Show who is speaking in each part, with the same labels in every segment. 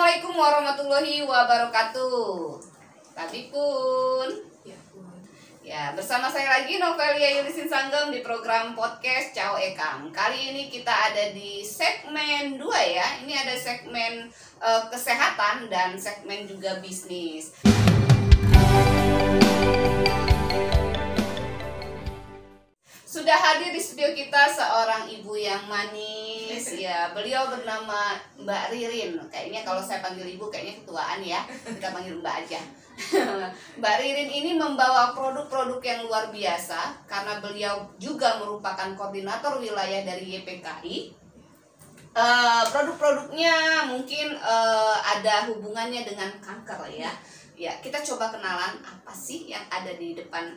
Speaker 1: Assalamualaikum warahmatullahi wabarakatuh. Tadi pun ya, bersama saya lagi Novelia Yulisin Sanggem di program podcast Cao Ekam. Kali ini kita ada di segmen 2 ya. Ini ada segmen kesehatan dan segmen juga bisnis. Sudah hadir di studio kita seorang ibu yang manis ya. Beliau bernama Mbak Ririn. Kayaknya kalau saya panggil ibu kayaknya ketuaan ya. Kita panggil Mbak aja. Mbak Ririn ini membawa produk-produk yang luar biasa karena beliau juga merupakan koordinator wilayah dari YPKI. Produk-produknya mungkin ada hubungannya dengan kanker ya. Ya, kita coba kenalan apa sih yang ada di depan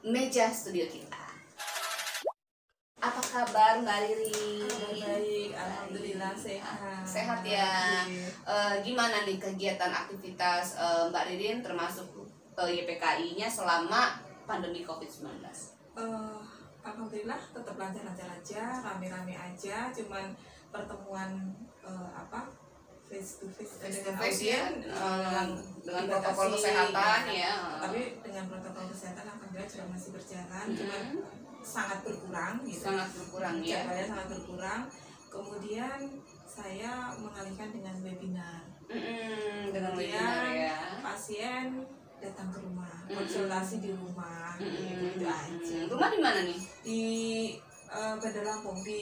Speaker 1: meja studio kita. Apa kabar Mbak Ririn?
Speaker 2: Baik, alhamdulillah sehat.
Speaker 1: Sehat ya. Gimana nih kegiatan aktivitas Mbak Ririn termasuk YPKI-nya selama pandemi COVID-19?
Speaker 2: Alhamdulillah tetap lancar-lancar aja, rame-rame aja, cuman pertemuan face to face dengan audien
Speaker 1: dengan protokol kesehatan ya.
Speaker 2: Tapi dengan protokol kesehatan alhamdulillah juga masih berjalan, cuman sangat berkurang gitu.
Speaker 1: Sangat berkurang ya.
Speaker 2: Jadwalnya sangat berkurang. Kemudian saya mengalihkan dengan webinar.
Speaker 1: Dengan webinar ya.
Speaker 2: Pasien datang ke rumah, konsultasi di rumah, gitu aja.
Speaker 1: Rumah di mana nih?
Speaker 2: Di Bandar Lampung, di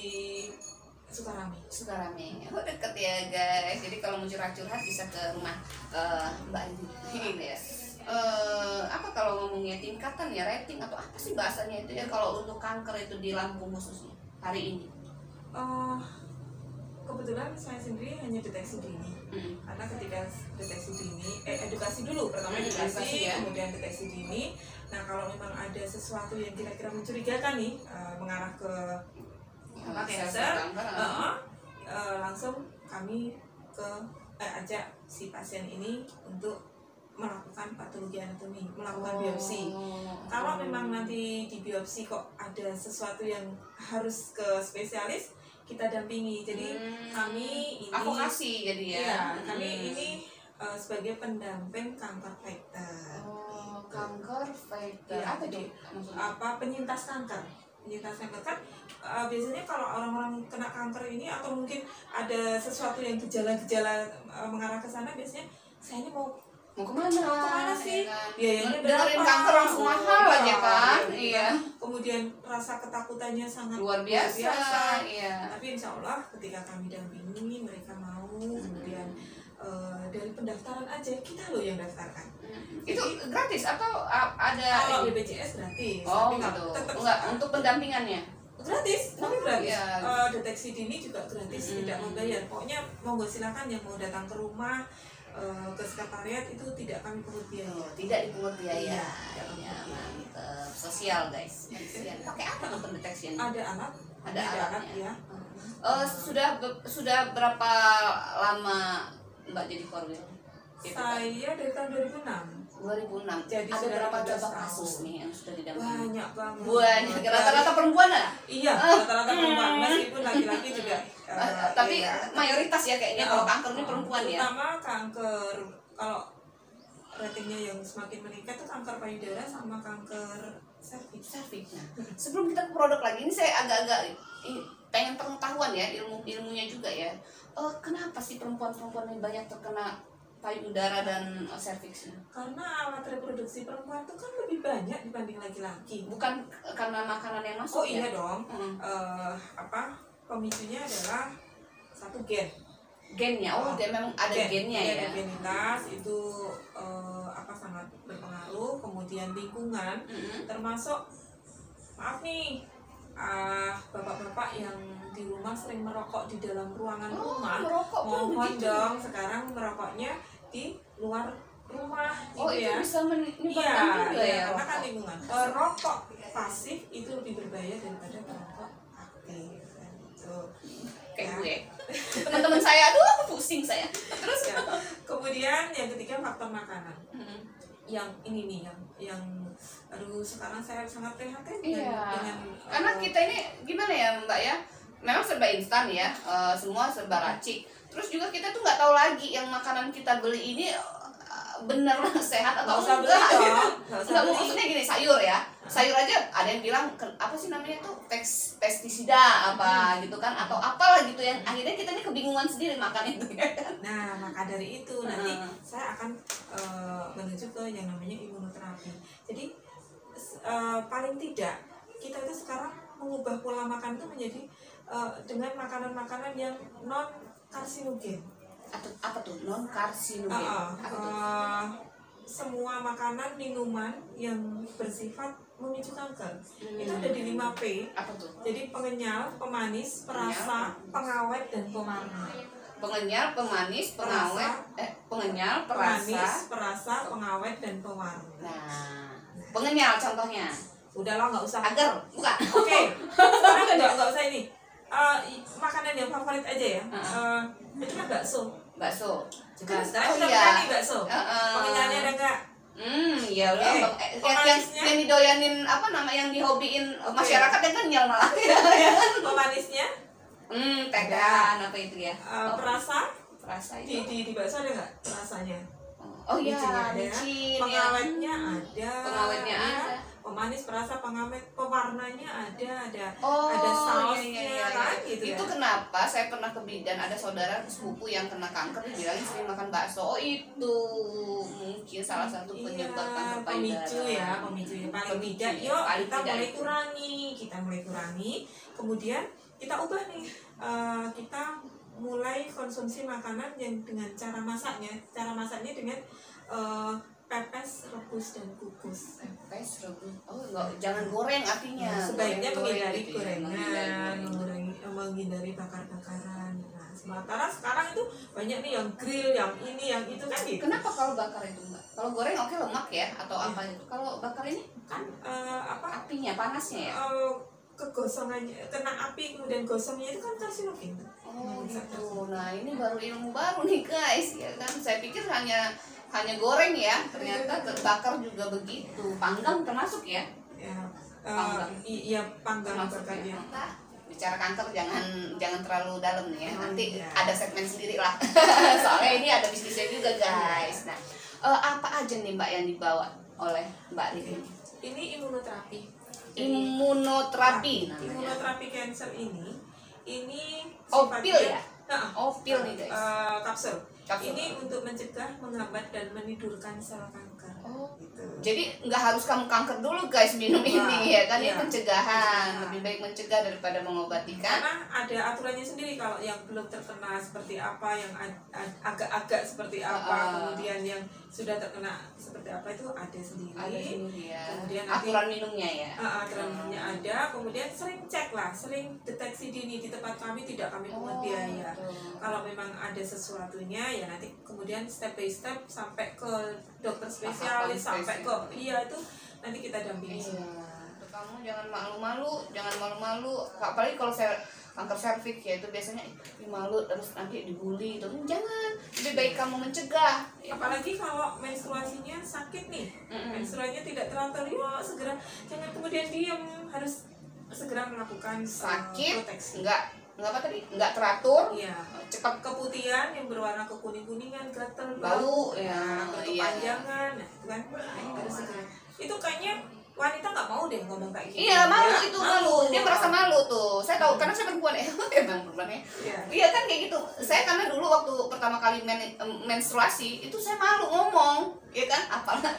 Speaker 2: Sukarame.
Speaker 1: Sukarame. Oh, deket ya guys. Jadi kalau mau curhat-curhat bisa ke rumah Mbak ini ya. Apa kalau ngomongnya tingkatan ya, rating atau apa sih bahasanya itu ya kalau untuk kanker itu di Lampung khususnya hari ini?
Speaker 2: Kebetulan saya sendiri hanya deteksi dini. Karena ketika deteksi dini, edukasi dulu, pertama edukasi ya. Kemudian deteksi dini. Nah kalau memang ada sesuatu yang kira-kira mencurigakan nih, mengarah ke cancer, langsung kami ajak si pasien ini untuk melakukan patologi anatomi, melakukan biopsi. Kalau memang nanti di biopsi kok ada sesuatu yang harus ke spesialis, kita dampingi. Jadi kami ini
Speaker 1: advokasi jadi ya.
Speaker 2: Iya, kami ini sebagai pendamping kanker fighter.
Speaker 1: Kanker fighter.
Speaker 2: Ya,
Speaker 1: Apa
Speaker 2: jadi
Speaker 1: maksudnya?
Speaker 2: penyintas kanker. Penyintas kanker kan biasanya kalau orang-orang kena kanker ini atau mungkin ada sesuatu yang gejala-gejala mengarah ke sana, biasanya saya ini mau kemana sih? Biayanya
Speaker 1: dengerin kanker langsung mahal aja kan? Iya.
Speaker 2: Kemudian rasa ketakutannya sangat
Speaker 1: luar biasa. Iya.
Speaker 2: Tapi insya Allah ketika kami dampingi mereka mau, kemudian dari pendaftaran aja kita loh yang daftarkan.
Speaker 1: Itu gratis atau ada?
Speaker 2: Kalau BPJS gratis.
Speaker 1: Oh,
Speaker 2: tapi
Speaker 1: gitu.
Speaker 2: tetap
Speaker 1: Enggak untuk pendampingannya.
Speaker 2: Gratis, tapi gratis.
Speaker 1: Ya.
Speaker 2: Deteksi dini juga gratis, tidak membayar. Pokoknya monggo silakan yang mau datang ke rumah, ke sekretariat itu tidak kami pungut biaya.
Speaker 1: Tidak dipungut biaya.
Speaker 2: Ya,
Speaker 1: mantap. Sosial guys. Pakai apa untuk pendeteksian?
Speaker 2: Ada alat.
Speaker 1: Ada alatnya.
Speaker 2: Ya.
Speaker 1: Sudah berapa lama Mbak jadi korwil?
Speaker 2: Saya dari tahun 2006.
Speaker 1: 2006.
Speaker 2: Jadi
Speaker 1: ada
Speaker 2: sudah
Speaker 1: berapa
Speaker 2: 15
Speaker 1: coba
Speaker 2: tahun.
Speaker 1: kasus nih yang sudah didampingi?
Speaker 2: Banyak banget.
Speaker 1: Banyak. Rata-rata perempuan lah.
Speaker 2: Iya, rata-rata perempuan. Meskipun laki-laki juga.
Speaker 1: Tapi mayoritas ya kayaknya kalau kanker ini perempuan ya.
Speaker 2: Terutama kanker, kalau ratingnya yang semakin meningkat itu kanker payudara sama kanker serviks.
Speaker 1: Nah, sebelum kita ke produk lagi, ini saya agak-agak pengen pengetahuan ya, ilmunya juga ya. Kenapa sih perempuan-perempuan ini banyak terkena payudara dan serviksnya?
Speaker 2: Karena alat reproduksi perempuan itu kan lebih banyak dibanding laki-laki.
Speaker 1: Bukan karena makanan yang masuk ya?
Speaker 2: Iya dong. Pemicunya adalah satu gen.
Speaker 1: Gennya, dia memang ada gennya ya.
Speaker 2: Genitas itu sangat berpengaruh. Kemudian lingkungan, termasuk maaf nih, bapak-bapak yang di rumah sering merokok di dalam ruangan rumah, mohon dong sekarang merokoknya di luar rumah.
Speaker 1: Itu
Speaker 2: ya.
Speaker 1: bisa menyebabkan juga ya.
Speaker 2: Karena kan lingkungan. Perokok pasif itu lebih berbahaya daripada perokok aktif.
Speaker 1: Kayak gue. Teman-teman saya, aduh pusing saya. Terus
Speaker 2: kemudian yang ketiga faktor makanan. Yang ini nih yang aduh sekarang saya sangat prihatin dengan
Speaker 1: karena kita ini gimana ya Mbak ya, memang serba instan ya, semua serba racik. Terus juga kita tuh nggak tahu lagi yang makanan kita beli ini bener sehat atau
Speaker 2: Nggak usah
Speaker 1: enggak.
Speaker 2: beli dong.
Speaker 1: Nggak, maksudnya gini, sayur ya, sayur aja ada yang bilang apa sih namanya tuh pestisida apa gitu kan, atau apalah gitu yang akhirnya kita ini kebingungan sendiri makan itu ya kan.
Speaker 2: Nah, maka dari itu nanti saya akan menuju ke yang namanya imunoterapi. Jadi paling tidak kita itu sekarang mengubah pola makan itu menjadi dengan makanan-makanan yang non karsinogen.
Speaker 1: Atau apa tuh non karsinogen?
Speaker 2: Semua makanan, minuman yang bersifat memicu kanker itu ada di 5P.
Speaker 1: Apa tuh?
Speaker 2: Jadi pengenyal, pemanis, perasa, pengawet, dan pewarna.
Speaker 1: Pengenyal, pemanis, pengawet, pengenyal,
Speaker 2: perasa, pengawet, dan pewarna.
Speaker 1: Nah, pengenyal contohnya.
Speaker 2: Udahlah, nggak usah.
Speaker 1: Agar, bukan.
Speaker 2: Oke. Sekarang nggak usah ini. Makanan yang favorit aja ya. Itu kan bakso.
Speaker 1: Bakso.
Speaker 2: Sekarang kita berani bakso. Pengenyalnya ada nggak?
Speaker 1: Ya udah. Yang didoyanin apa nama yang dihobiin masyarakat yang kenyal malah.
Speaker 2: Pemanisnya?
Speaker 1: Tegan apa itu ya?
Speaker 2: Perasa
Speaker 1: itu.
Speaker 2: Di bakso ada nggak rasanya?
Speaker 1: Oh iya,
Speaker 2: micin. Pengawetnya ada.
Speaker 1: Pengawetnya ada.
Speaker 2: Pemanis, perasa, pengawet, pewarnanya ada.
Speaker 1: Oh,
Speaker 2: ada sausnya
Speaker 1: iya.
Speaker 2: kan gitu.
Speaker 1: Itu
Speaker 2: ya.
Speaker 1: kenapa saya pernah ke bidan, ada saudara sepupu yang kena kanker dibilangin sering makan bakso. Oh, itu mungkin salah satu penyebab kanker payudara.
Speaker 2: Pemicu ya. Paling tidak yuk kita mulai kurangi. Kemudian kita ubah nih. Kita mulai konsumsi makanan yang dengan cara masaknya dengan pepes, rebus, dan kukus.
Speaker 1: Pepes, rebus. Oh, enggak, jangan goreng artinya.
Speaker 2: Sebaiknya menghindari
Speaker 1: gitu ya,
Speaker 2: gorengan, menghindari bakar-bakaran. Nah, sementara sekarang itu banyak nih yang grill, yang ini, yang itu kan gitu.
Speaker 1: Kenapa kalau bakar itu enggak? Kalau goreng oke lemak ya atau apa itu. Kalau bakar ini
Speaker 2: Kan
Speaker 1: apinya, panasnya ya?
Speaker 2: Kegosongannya, kena api kemudian gosongnya itu kan karsinogen.
Speaker 1: Oh gitu. Nah ini baru ilmu baru nih guys ya kan. Saya pikir hanya goreng ya, ternyata bakar juga begitu. Panggang termasuk ya?
Speaker 2: Panggang bakarnya.
Speaker 1: Bicara kanker jangan terlalu dalam nih ya. Nanti ada segmen sendiri lah. Soalnya ini ada bisnisnya juga guys. Nah, apa aja nih Mbak yang dibawa oleh Mbak Riri?
Speaker 2: Ini imunoterapi.
Speaker 1: Imunoterapi.
Speaker 2: Imunoterapi cancer ini
Speaker 1: pil ya? Pil nih guys.
Speaker 2: Kapsul. Ini untuk mencegah, menghambat, dan menidurkan sel kanker.
Speaker 1: Gitu. Jadi nggak harus kamu kanker dulu guys minum ini ya kan, ini pencegahan. Lebih baik mencegah daripada mengobati kan.
Speaker 2: Karena ada aturannya sendiri, kalau yang belum terkena seperti apa, yang agak-agak seperti apa, kemudian yang sudah terkena seperti apa itu ada sendiri.
Speaker 1: Ya.
Speaker 2: Kemudian
Speaker 1: aturan minumnya ya.
Speaker 2: Aturan minumnya ada. Kemudian sering cek lah, sering deteksi dini di tempat kami, tidak kami pungut biaya. Kalau memang ada sesuatunya ya nanti kemudian step by step sampai ke dokter spesialis, sampai ke itu nanti kita dampingi.
Speaker 1: Kamu jangan malu-malu, apalagi kalau saya kanker serviks ya itu biasanya malu terus nanti dibully itu. Jangan, lebih baik kamu mencegah.
Speaker 2: Apalagi kalau menstruasinya sakit nih, menstruasinya tidak teratur, segera, jangan kemudian diam, harus segera melakukan
Speaker 1: sakit
Speaker 2: proteksi.
Speaker 1: Enggak apa tadi? Enggak teratur.
Speaker 2: Iya. Cepat keputihan yang berwarna kekuning-kuningan, gatal,
Speaker 1: bau,
Speaker 2: kepanjangan, itu kan harus segera. Itu kayaknya wanita nggak mau deh ngomong kayak gitu.
Speaker 1: Iya, malu. Dia merasa malu tuh. Saya tahu karena saya perempuan emang perempuan ya. Iya kan kayak gitu. Saya karena dulu waktu pertama kali menstruasi itu saya malu ngomong, ya kan?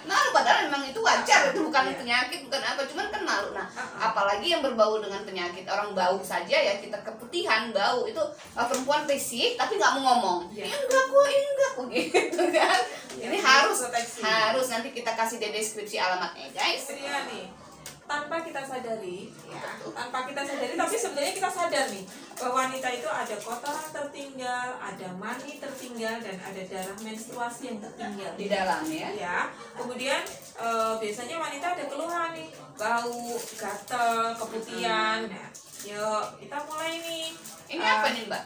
Speaker 1: Malu padahal memang itu wajar, itu bukan penyakit, bukan apa, cuman kan malu. Nah, apalagi yang berbau dengan penyakit, orang bau saja ya kita keputihan, bau itu perempuan risih tapi nggak mau ngomong. Enggak kok gitu kan. Ini harus nanti kita kasih di deskripsi alamatnya guys.
Speaker 2: Iya nih, tanpa kita sadari, tapi sebenarnya kita sadar nih bahwa wanita itu ada kotoran tertinggal, ada mani tertinggal, dan ada darah menstruasi yang tertinggal
Speaker 1: di dalam ya.
Speaker 2: Kemudian biasanya wanita ada keluhan nih, bau, gatel, keputihan. Nah, yuk kita mulai nih.
Speaker 1: Ini apa nih Mbak?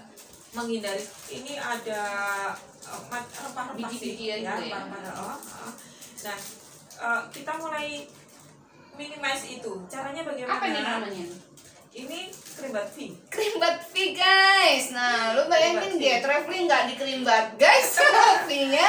Speaker 2: Menghindari, ini ada rempah-rempah
Speaker 1: biji-bijian ya.
Speaker 2: Nah, kita mulai minimize itu. Caranya bagaimana?
Speaker 1: Apa ini namanya?
Speaker 2: Ini Creambath V.
Speaker 1: Creambath V guys. Nah, lu bayangin deh, traveling nggak di Creambath guys. V-nya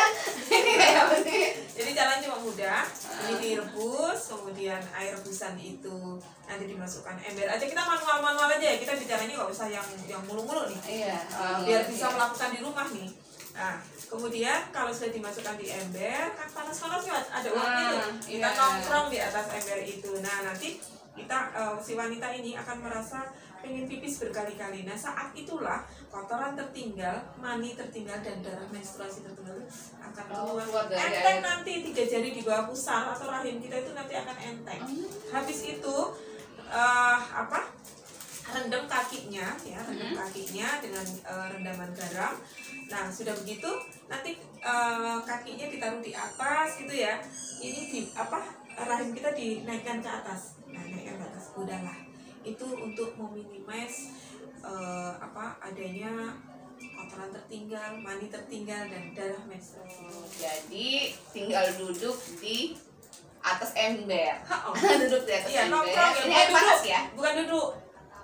Speaker 1: ini kayak apa sih?
Speaker 2: Jadi jalan cuma mudah. Ini direbus, kemudian air rebusan itu nanti dimasukkan ember aja. Kita manual aja ya. Kita bicaranya nggak usah yang mulu-mulu nih.
Speaker 1: Iya.
Speaker 2: Biar bisa melakukan di rumah nih. Nah, kemudian kalau sudah dimasukkan di ember, kan panas-panas ya, ada uapnya tuh. Kita nongkrong di atas ember itu. Nah, nanti kita si wanita ini akan merasa pengen pipis berkali-kali. Nah, saat itulah kotoran tertinggal, mani tertinggal, dan darah menstruasi tertinggal itu akan keluar. Enteng nanti 3 jari di bawah pusar atau rahim kita itu nanti akan enteng. Habis itu rendam kakinya ya, rendam kakinya dengan rendaman garam. Nah, sudah begitu nanti kakinya ditaruh di atas gitu ya. Ini di rahim kita dinaikkan ke atas. Nah, naikkan ke atas. Udahlah. Itu untuk meminimais adanya kotoran tertinggal, mani tertinggal, dan darah menstruasi.
Speaker 1: Jadi tinggal duduk di atas ember. Duduk di atas ember.
Speaker 2: Nongkrong ya.
Speaker 1: Ini air panas ya?
Speaker 2: Bukan duduk.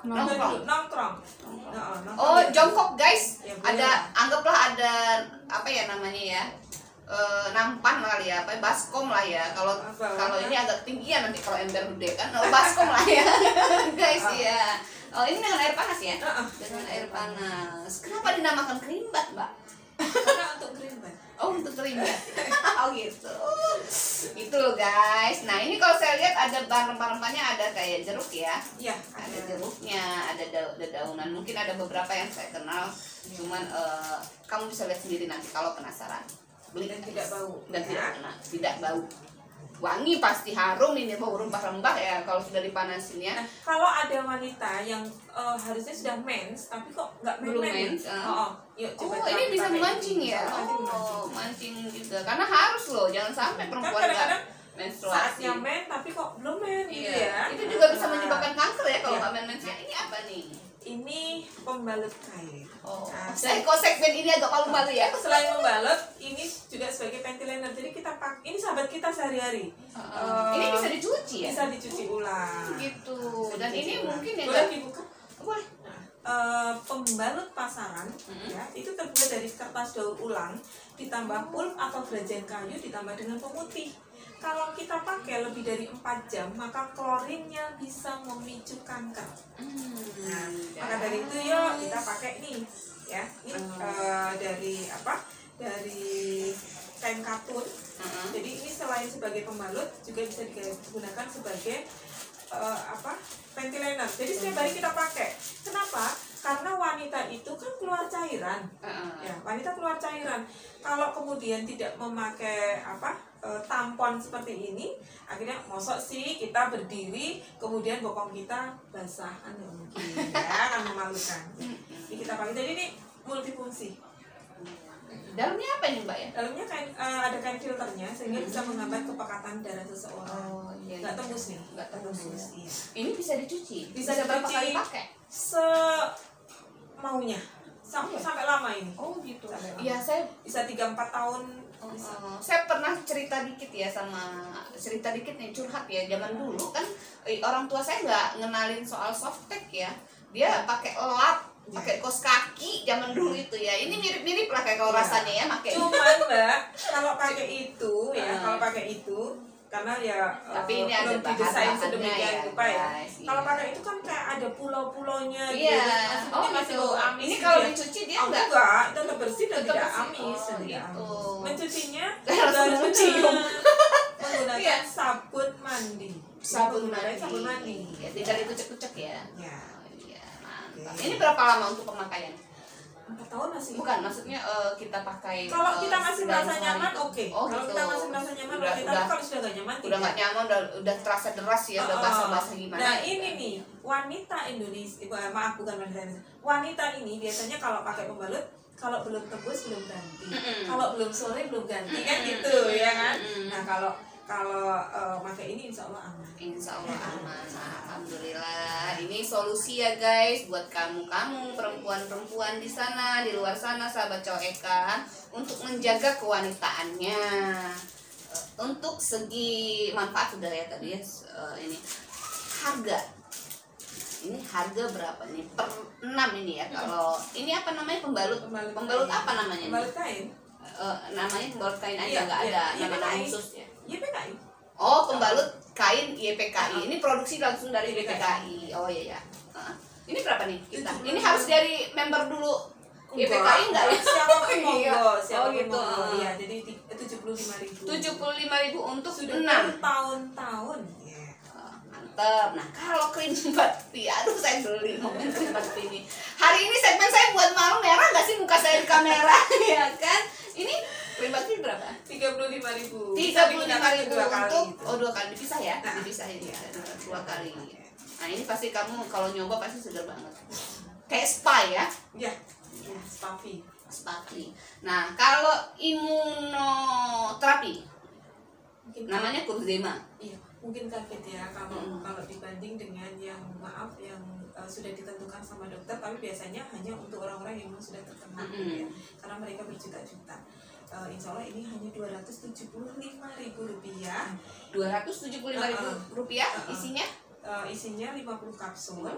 Speaker 2: Nongkrong.
Speaker 1: Oh, jongkok guys.
Speaker 2: Ya,
Speaker 1: anggaplah ada apa ya namanya ya? Nampan kali ya, baskom lah ya. Kalau ini agak tinggian nanti kalau ember gede kan, baskom lah ya. Guys ya. Oh, ini dengan air panas ya? Dengan air panas. Kenapa dinamakan Creambath, Mbak?
Speaker 2: Karena untuk Creambath.
Speaker 1: Oh, untuk Creambath. Oh gitu. Itu loh guys. Nah, ini kalau saya lihat ada bahan rempah-rempahnya, ada kayak jeruk ya.
Speaker 2: Iya,
Speaker 1: ada jeruknya, ada dedaunan. Mungkin ada beberapa yang saya kenal. Cuman kamu bisa lihat sendiri nanti kalau penasaran. Beli
Speaker 2: dan tidak bau.
Speaker 1: Dan tidak bau. Wangi pasti, harum ini, bau rempah-rempah ya kalau sudah dipanasin ya.
Speaker 2: Nah, kalau ada wanita yang harusnya sudah mens tapi kok nggak
Speaker 1: belum mens.
Speaker 2: Yuk, coba
Speaker 1: ini bisa memancing
Speaker 2: ini.
Speaker 1: ya. Mancing juga. Karena harus loh, jangan sampai perempuan nggak menstruasi.
Speaker 2: Saatnya men tapi kok belum men gitu ya.
Speaker 1: Itu juga bisa menyebabkan kanker ya kalau nggak mensnya. Ini apa nih?
Speaker 2: Ini pembalut kain.
Speaker 1: Saya kok segmen ini agak malu-malu ya.
Speaker 2: Selain membalut, ini juga sebagai panty liner. Jadi kita pakai, ini sahabat kita sehari-hari.
Speaker 1: Ini bisa dicuci ya?
Speaker 2: Bisa dicuci ulang.
Speaker 1: Gitu. Dan ini mungkin yang
Speaker 2: boleh dibuka?
Speaker 1: Boleh.
Speaker 2: Pembalut pasaran ya, itu terbuat dari kertas daur ulang ditambah pulp atau grajen kayu ditambah dengan pemutih. Kalau kita pakai lebih dari 4 jam, maka klorinnya bisa memicu kanker. Nah, maka dari itu yuk kita pakai nih, ya. Ini dari kain katun. Jadi ini selain sebagai pembalut, juga bisa digunakan sebagai panty liner. Jadi setiap hari kita pakai. Kenapa? Karena wanita itu kan keluar cairan. Ya, wanita keluar cairan. Kalau kemudian tidak memakai tampon seperti ini, akhirnya mosok sih kita berdiri kemudian bokong kita basah, kan mungkin ya, kan memalukan. Ini kita pakai, jadi ini multifungsi.
Speaker 1: Dalamnya apa nih Mbak ya?
Speaker 2: Dalamnya ada kain filternya sehingga bisa menghambat kepekatan darah seseorang. Nggak tembus nih, nggak tembus. Iya.
Speaker 1: Ini bisa dicuci.
Speaker 2: Bisa
Speaker 1: berapa kali pakai?
Speaker 2: Maunya. Sampai lama ini.
Speaker 1: Oh gitu. Iya, saya
Speaker 2: bisa 3-4 tahun.
Speaker 1: Saya pernah cerita dikit nih, curhat ya. Zaman dulu kan orang tua saya nggak ngenalin soal softtek ya. Dia pakai lap, pakai kaos kaki zaman dulu itu ya. Ini mirip-mirip lah kayak kalau rasanya ya pakai.
Speaker 2: Cuman Mbak, kalau pakai itu ya, karena ya
Speaker 1: tapi ini
Speaker 2: belum
Speaker 1: ada
Speaker 2: didesain sedemikian rupa ya. Kalau
Speaker 1: iya.
Speaker 2: pakai itu kan kayak ada pulau-pulaunya
Speaker 1: gitu.
Speaker 2: Masih bau amis.
Speaker 1: Ini kalau dicuci dia enggak,
Speaker 2: tetap bersih dan tidak amis.
Speaker 1: Gitu.
Speaker 2: Mencucinya
Speaker 1: menggunakan
Speaker 2: sabun mandi.
Speaker 1: Sabun mandi. Ya, tidak dikucek-kucek ya. Mantap. Ini berapa lama untuk pemakaian?
Speaker 2: 4 tahun masih.
Speaker 1: Bukan, maksudnya kita pakai.
Speaker 2: Kalau kita masih merasa nyaman, oke.
Speaker 1: Oh,
Speaker 2: kalau
Speaker 1: gitu.
Speaker 2: kita masih merasa nyaman, oke. Tapi kalau sudah nggak nyaman,
Speaker 1: udah nggak nyaman, udah terasa deras ya, udah basah-basah gimana?
Speaker 2: Nah ini nih wanita Indonesia, bukan wanita Indonesia. Wanita ini biasanya kalau pakai pembalut, kalau belum tembus belum ganti, kalau belum sore belum ganti kan gitu ya kan. Nah kalau pakai ini insya Allah aman.
Speaker 1: Insya Allah aman. Alhamdulillah. Ini solusi ya guys buat kamu perempuan-perempuan di sana, di luar sana, sahabat Coeka, untuk menjaga kewanitaannya. Untuk segi manfaat sudah ya tadi ya, ini harga. Ini harga berapa nih? Per 6 ini ya. Kalau ini apa namanya, pembalut apa namanya?
Speaker 2: Pembalut kain.
Speaker 1: Namanya pembalut kain aja,
Speaker 2: Iya,
Speaker 1: nggak
Speaker 2: iya,
Speaker 1: ada
Speaker 2: iya,
Speaker 1: nama
Speaker 2: YPKI.
Speaker 1: khususnya.
Speaker 2: YPKI.
Speaker 1: Oh, pembalut kain YPKI. Ini produksi langsung dari YPKI. Oh iya ya. Ini berapa nih kita? Ini harus dari member dulu YPKI enggak ya?
Speaker 2: Siapapun
Speaker 1: Iya.
Speaker 2: monggo, siapapun
Speaker 1: gitu.
Speaker 2: monggo. Iya, jadi 75.000.
Speaker 1: 75.000 untuk
Speaker 2: Sudah
Speaker 1: 6
Speaker 2: tahun-tahun.
Speaker 1: mantep. Nah, kalau krim bakti, aduh saya beli momen krim bakti ini. Hari ini segmen saya buat malu, merah nggak sih muka saya di kamera? Ya kan? Ini krim bakti berapa?
Speaker 2: 35.000.
Speaker 1: 35.000
Speaker 2: dua kali
Speaker 1: untuk
Speaker 2: gitu.
Speaker 1: oh 2 kali dipisah ya?
Speaker 2: Nah.
Speaker 1: Dipisah ini ya, 2 kali. Nah, ini pasti kamu kalau nyoba pasti segar banget. Kayak spa ya?
Speaker 2: Ya, Spavi.
Speaker 1: Spavi. Nah, kalau imunoterapi
Speaker 2: Mungkin
Speaker 1: namanya Kurzema.
Speaker 2: Iya, mungkin kaget ya kalau dibanding dengan yang yang sudah ditentukan sama dokter, tapi biasanya hanya untuk orang-orang yang memang sudah terkenal ya, karena mereka berjuta-juta. Insya Allah ini hanya Rp275.000.
Speaker 1: Rp275.000 isinya?
Speaker 2: Isinya 50 kapsul.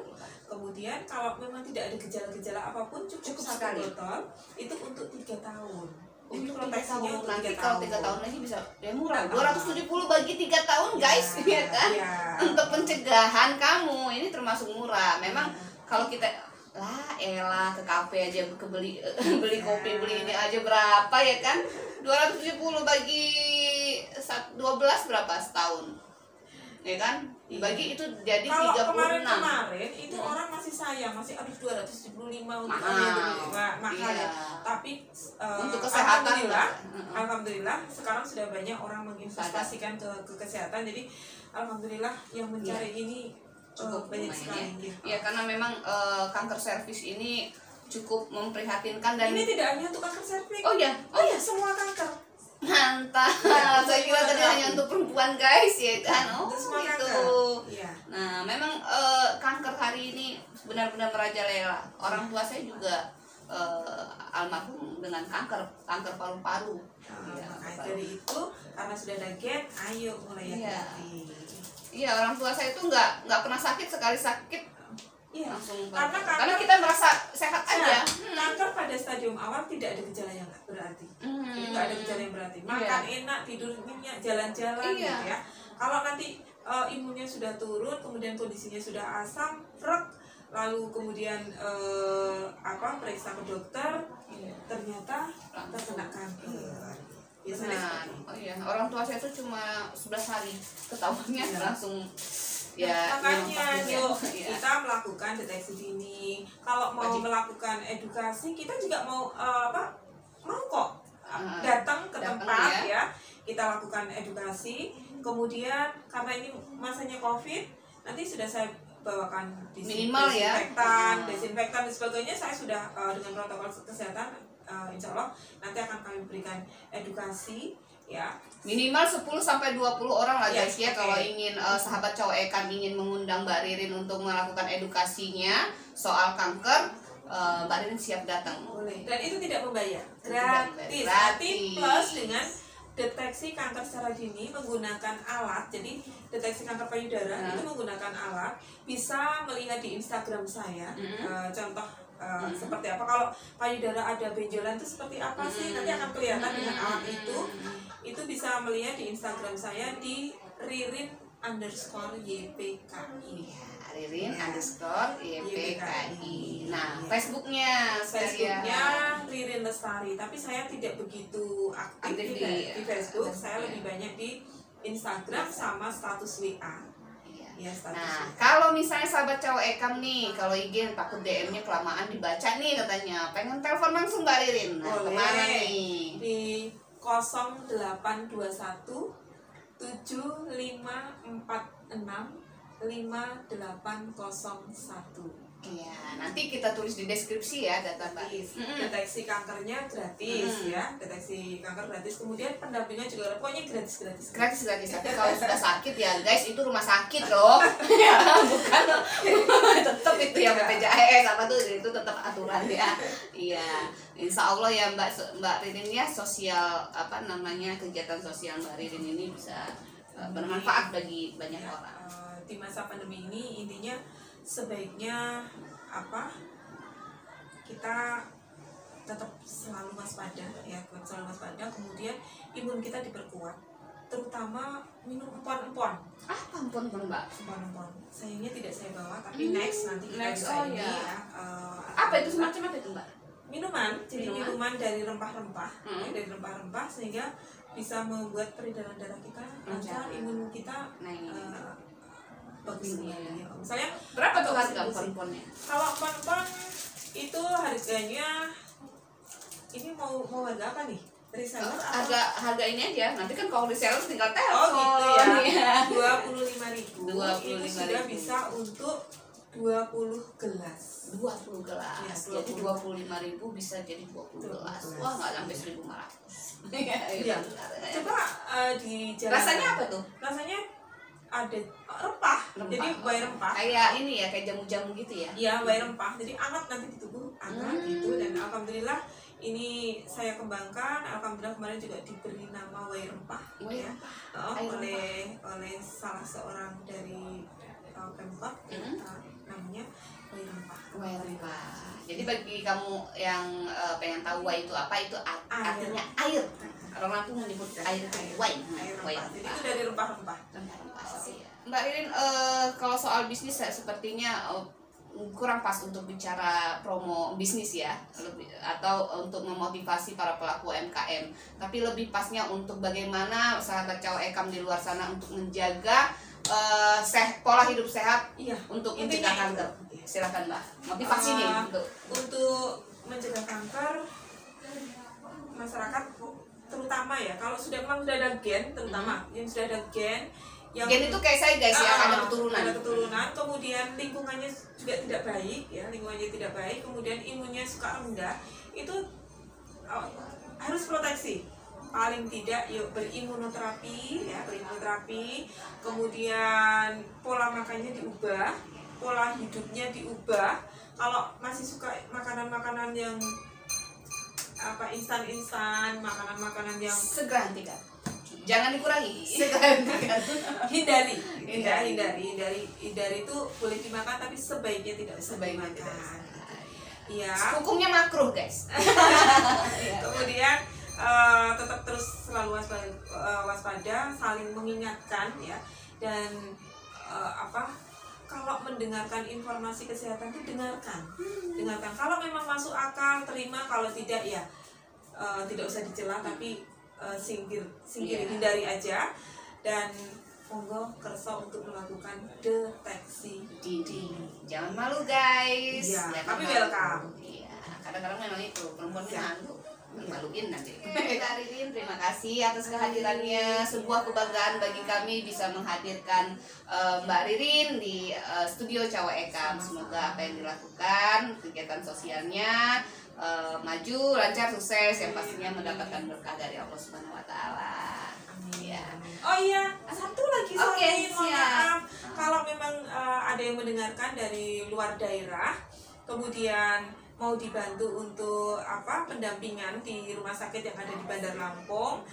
Speaker 2: Kemudian kalau memang tidak ada gejala-gejala apapun, cukup satu
Speaker 1: sekali.
Speaker 2: botol itu untuk 3 tahun.
Speaker 1: Untuk
Speaker 2: Itu
Speaker 1: 3
Speaker 2: proteksinya
Speaker 1: tahun.
Speaker 2: untuk
Speaker 1: Nanti
Speaker 2: 3
Speaker 1: kalau 3
Speaker 2: tahun.
Speaker 1: tahun lagi bisa ya murah. 270 bagi 3 tahun guys, ya kan?
Speaker 2: Iya.
Speaker 1: Untuk pencegahan kamu ini termasuk murah. Memang kalau kita elah ke kafe aja beli kopi, beli ini aja berapa ya kan? 270 bagi 12 berapa setahun? Ya kan? Dibagi itu jadi 36.
Speaker 2: Kalau kemarin itu orang masih sayang, masih aduh 275 untuk mahal ya.
Speaker 1: Iya.
Speaker 2: Tapi
Speaker 1: Untuk kesehatan
Speaker 2: alhamdulillah sekarang sudah banyak orang menginvestasikan ke kesehatan. Jadi alhamdulillah yang mencari ini
Speaker 1: cukup
Speaker 2: banyak
Speaker 1: lumayan
Speaker 2: sekali.
Speaker 1: ya karena memang kanker serviks ini cukup memprihatinkan dan
Speaker 2: Ini tidak hanya untuk kanker serviks.
Speaker 1: oh ya
Speaker 2: Semua kanker.
Speaker 1: mantap.
Speaker 2: Ya,
Speaker 1: Saya kira tadi hanya untuk perempuan guys ya kan. Oh
Speaker 2: Untuk semua
Speaker 1: gitu.
Speaker 2: kanker. Iya.
Speaker 1: Nah memang kanker hari ini benar-benar merajalela. Orang tua saya juga almarhum dengan kanker paru-paru. Ya,
Speaker 2: Dari itu karena sudah ada gap, ayo mulai
Speaker 1: Iya.
Speaker 2: hati-hati.
Speaker 1: Iya, orang tua saya itu nggak pernah sakit, sekali sakit
Speaker 2: Iya.
Speaker 1: langsung
Speaker 2: Karena
Speaker 1: kita merasa sehat aja.
Speaker 2: Kanker pada stadium awal tidak ada gejala yang berarti. Jadi nggak ada gejala yang berarti. Makan enak, tidur nyenyak, jalan-jalan
Speaker 1: Iya.
Speaker 2: gitu ya. Kalau nanti imunnya sudah turun, kemudian kondisinya sudah asam, lalu kemudian periksa ke dokter, ternyata terkena kanker. Biasanya seperti itu.
Speaker 1: Oh iya, orang tua saya tuh cuma 11 hari ketahuannya langsung ya
Speaker 2: Makanya yuk
Speaker 1: ya.
Speaker 2: kita melakukan deteksi dini. Kalau mau melakukan edukasi, kita juga mau mau kok datang ke tempat ya. Kita lakukan edukasi. Kemudian karena ini masanya COVID, nanti sudah saya bawakan
Speaker 1: minimal
Speaker 2: desinfektan dan sebagainya. Saya sudah dengan protokol kesehatan, insya Allah nanti akan kami berikan edukasi ya.
Speaker 1: Minimal 10-20 orang lah guys ya.
Speaker 2: Oke.
Speaker 1: Kalau ingin sahabat cowok Ekan ingin mengundang Mbak Ririn untuk melakukan edukasinya soal kanker, Mbak Ririn siap datang.
Speaker 2: Boleh. Dan itu tidak membayar,
Speaker 1: Gratis.
Speaker 2: Nanti plus dengan deteksi kanker secara dini menggunakan alat. Jadi deteksi kanker payudara itu menggunakan alat. Bisa melihat di Instagram saya. Contoh seperti apa, kalau payudara ada benjolan itu seperti apa sih, nanti akan kelihatan dengan alat itu. Itu bisa melihat di Instagram saya di Ririn_YPKI.
Speaker 1: Ririn_YPKI. Nah, Facebooknya
Speaker 2: Ririn Lestari, tapi saya tidak begitu aktif di Facebook. Saya lebih banyak di Instagram sama status WA. Ya,
Speaker 1: nah, kalau misalnya sahabat cowok Ekam nih, kalau IG takut DM-nya kelamaan dibaca nih katanya, pengen telepon langsung Mbak Ririn. Nah, kemana nih?
Speaker 2: Di 0821 7546 5801.
Speaker 1: Iya, nanti kita tulis di deskripsi ya data Mbak.
Speaker 2: Deteksi kankernya gratis ya, deteksi kanker gratis. Kemudian pendampingan juga pokoknya gratis.
Speaker 1: Gratis. Tapi kalau sudah sakit ya guys, itu rumah sakit loh. Ya, bukan tetap itu ya BPJS apa tuh itu tetap aturan ya. Iya, insya Allah ya Mbak Ririn ya, sosial kegiatan sosial Mbak Ririn ini bisa bermanfaat bagi banyak orang.
Speaker 2: Di masa pandemi ini intinya sebaiknya apa, kita tetap selalu waspada ya, selalu waspada. Kemudian imun kita diperkuat, terutama minum empon-empon.
Speaker 1: Apa empon-empon, Mbak?
Speaker 2: Empon-empon sayangnya tidak saya bawa, tapi next nanti kita
Speaker 1: Next,
Speaker 2: bisa ini
Speaker 1: ya.
Speaker 2: ya,
Speaker 1: Apa itu, semacam apa itu, Mbak?
Speaker 2: minuman, jadi
Speaker 1: Minuman?
Speaker 2: minuman dari rempah-rempah, ya, dari rempah-rempah, sehingga bisa membuat peredaran darah kita lancar, imun kita bagus kembali. Misalnya
Speaker 1: Berapa tuh harga
Speaker 2: konsumsi.
Speaker 1: empon-emponnya?
Speaker 2: Kalau empon-empon itu harganya, ini mau harga apa nih? Reseller atau?
Speaker 1: Harga ini aja. Nanti kan kalau reseller tinggal
Speaker 2: Oh
Speaker 1: telepon.
Speaker 2: gitu ya.
Speaker 1: Iya.
Speaker 2: 25.000.
Speaker 1: 25.000.
Speaker 2: Itu sudah bisa untuk 20 gelas.
Speaker 1: 20 gelas.
Speaker 2: Ya,
Speaker 1: Jadi 25.000 bisa jadi 20 gelas. Wah, nggak sampai 1.500. Iya.
Speaker 2: Coba di jalan.
Speaker 1: Rasanya apa tuh?
Speaker 2: Rasanya ada rempah. Jadi buah rempah.
Speaker 1: Kayak ini ya, kayak jamu-jamu gitu ya.
Speaker 2: Iya, buah rempah. Jadi hangat nanti di tubuh, hangat gitu, dan alhamdulillah ini saya kembangkan. Alhamdulillah kemarin juga diberi nama buah rempah ya. Oleh salah seorang dari Pemkot namanya buah rempah.
Speaker 1: Buah rempah. Jadi bagi kamu yang pengen tahu wai itu apa, itu artinya air. Orang Lampung menyebut air itu wai.
Speaker 2: Wai rempah. Jadi itu dari rempah-rempah.
Speaker 1: Mbak Ririn, kalau soal bisnis sepertinya kurang pas untuk bicara promo bisnis ya, atau untuk memotivasi para pelaku UMKM. Tapi lebih pasnya untuk bagaimana sahabat Cawa Ekam di luar sana untuk menjaga pola hidup sehat,
Speaker 2: iya,
Speaker 1: untuk mencegah kanker. Silakan Mbak, motivasi nih
Speaker 2: untuk mencegah kanker. Masyarakat terutama ya, kalau memang sudah ada gen, terutama yang sudah ada gen
Speaker 1: itu kayak saya guys ya, ada keturunan,
Speaker 2: kemudian lingkungannya juga tidak baik ya, kemudian imunnya suka rendah, itu harus proteksi. Paling tidak yuk berimunoterapi ya, kemudian pola makannya diubah, pola hidupnya diubah. Kalau masih suka makanan-makanan yang instan-instan, makanan-makanan yang
Speaker 1: segera hentikan, jangan dikurangi, segera hentikan.
Speaker 2: hindari itu boleh dimakan, tapi sebaiknya tidak dimakan. Iya.
Speaker 1: Hukumnya makruh guys.
Speaker 2: Kemudian tetap terus selalu waspada, saling mengingatkan ya, dan kalau mendengarkan informasi kesehatan itu dengarkan. Kalau memang masuk akal terima, kalau tidak ya tidak usah dicela, tapi singkir, hindari aja, dan monggo kerso untuk melakukan deteksi dini.
Speaker 1: Jangan malu guys.
Speaker 2: Ya, tapi welcome.
Speaker 1: Iya, kadang-kadang memang itu perempuan malu. Maluin nanti. Kak Ririn, terima kasih atas kehadirannya. Sebuah kebanggaan bagi kami bisa menghadirkan Mbak Ririn di studio Cawa Ekam. Semoga apa yang dilakukan, kegiatan sosialnya maju, lancar, sukses, yang pastinya mendapatkan berkah dari Allah Subhanahu Wa Taala.
Speaker 2: Ya. Oh iya, satu lagi mohon maaf, kalau memang ada yang mendengarkan dari luar daerah, kemudian mau dibantu untuk pendampingan di rumah sakit yang ada di Bandar Lampung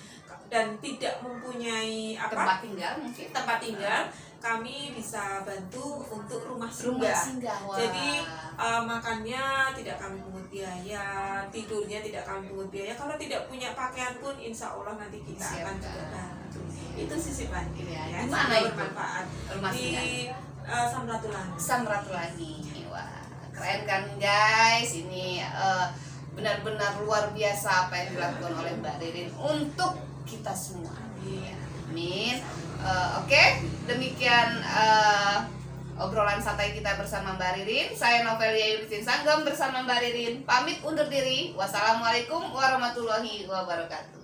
Speaker 2: dan tidak mempunyai tempat tinggal, kami bisa bantu untuk rumah singgah. Jadi makannya tidak kami pungut biaya, tidurnya tidak kami pungut biaya. Kalau tidak punya pakaian pun insya Allah nanti kita akan juga bantu. Itu sisipan ya.
Speaker 1: Di mana itu?
Speaker 2: Bermanfaat di
Speaker 1: Samratulangi. Wah, keren kan guys, ini benar-benar luar biasa apa yang dilakukan oleh Mbak Ririn untuk kita semua. Amin. Oke, demikian obrolan santai kita bersama Mbak Ririn. Saya Novelia Yuritin Sanggam bersama Mbak Ririn pamit undur diri. Wassalamualaikum warahmatullahi wabarakatuh.